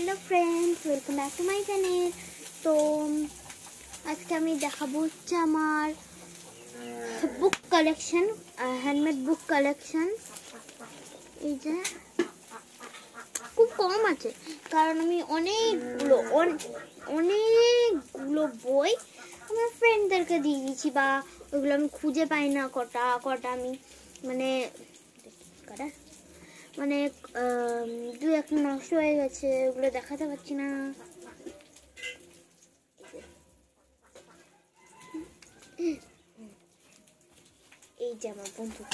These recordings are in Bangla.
Hello friends, welcome back to my channel. तो आज के আমি দেখাবো হচ্ছে আমার book collection, handmade book collection. এই যে খুব কম আছে, কারণ আমি অনেকগুলো বই আমার ফ্রেন্ডদেরকে দিয়ে দিয়েছি, বা ওইগুলো আমি খুঁজে পাই না। কটা আমি মানে দু একটা নষ্ট হয়ে গেছে, ওগুলো দেখাতে পারছি না। এই যে আমার বন্দুক।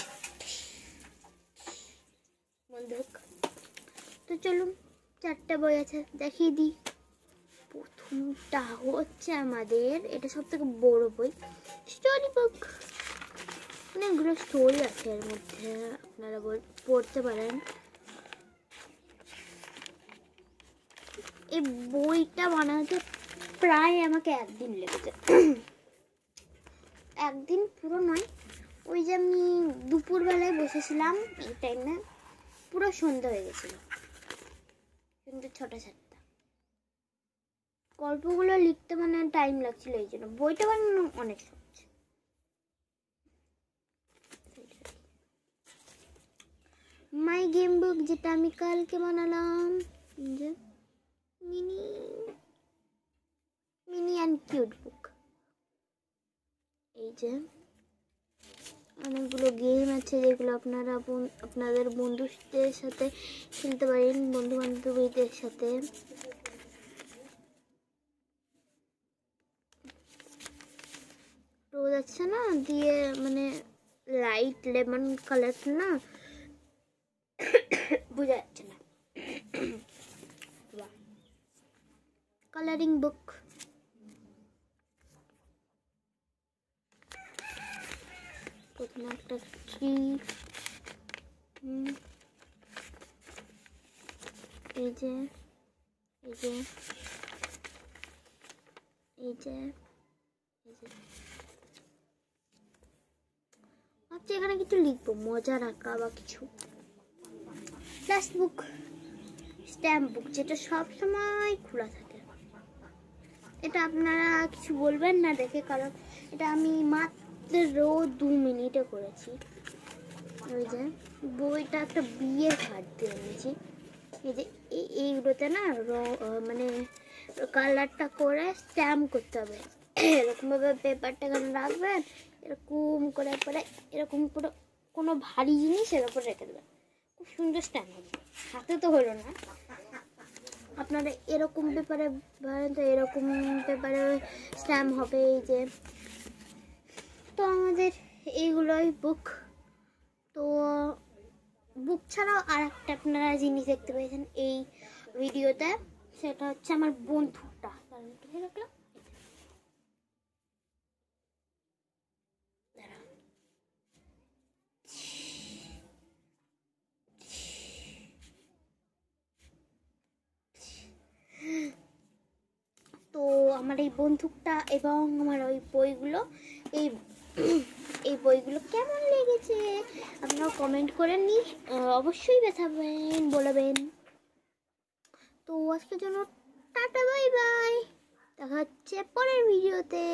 তো চলুন, চারটা বই আছে, দেখিয়ে দিই। প্রথমটা হচ্ছে আমাদের, এটা সব থেকে বড় বই, স্টোরি বুক। অনেকগুলো স্টোরি আছে এর মধ্যে, আপনারা পড়তে পারেন। এই বইটা বানাতে প্রায় আমাকে একদিন লেগেছে। একদিন পুরো নয়, ওই যে আমি দুপুরবেলায় বসেছিলাম, এই টাইমে পুরো সন্ধ্যা হয়ে গেছিল, কিন্তু 6টা-7টা। গল্পগুলো লিখতে টাইম লাগছিল, এই জন্য বইটা বানানো অনেক সহজ। মাই গেম বুক, যেটা আমি কালকে বানালাম, যে মিনি অ্যান্ড কিউট বুক। এই যে অনেকগুলো গেম আছে, যেগুলো আপনারা আপনাদের বন্ধুদের সাথে খেলতে পারেন, বন্ধু বান্ধবীদের সাথে। রোদ আছে না, দিয়ে লাইট লেমন কালার না, বোঝা যাচ্ছে না। কালারিং বুক। প্রথমে একটা ট্রি, এই যে ভাবছি এখানে কিছু লিখবো, মজার আঁকা বা কিছু। লাস্ট বুক, স্ট্যাম্প বুক, যেটা সব সময় খোলা থাকে। এটা আপনারা কিছু বলবেন না দেখে, কারণ এটা আমি মাত্র 2 মিনিটে করেছি। ওই যে বইটা একটা বিয়ের কার্ড দিয়ে এনেছি। এই যে এইগুলোতে না কালারটা করে স্ট্যাম্প করতে হবে। এরকমভাবে পেপারটা এখানে রাখবেন, এরকম করে এরকম পুরো কোনো ভারী জিনিস এর উপর রেখে দেবেন, খুব সুন্দর স্ট্যাম্প হবে। হাতে তো হলো না, আপনারা এরকম পেপারে তো এরকম পেপারে স্ট্যাম্প হবে। এই যে, তো আমাদের এইগুলোই বুক। তো বুক ছাড়াও আর একটা আপনারা জিনিস দেখতে পেয়েছেন এই ভিডিওতে, সেটা হচ্ছে আমার বন্দুকটা। কারণ ধরে রাখলাম, তো আমার এই বন্দুকটা এবং আমার ওই বইগুলো, এই বইগুলো কেমন লেগেছে আপনারা কমেন্ট করে অবশ্যই বলবেন। তো আজকের জন্য টাটা, বাই বাই, দেখা হচ্ছে পরের ভিডিওতে।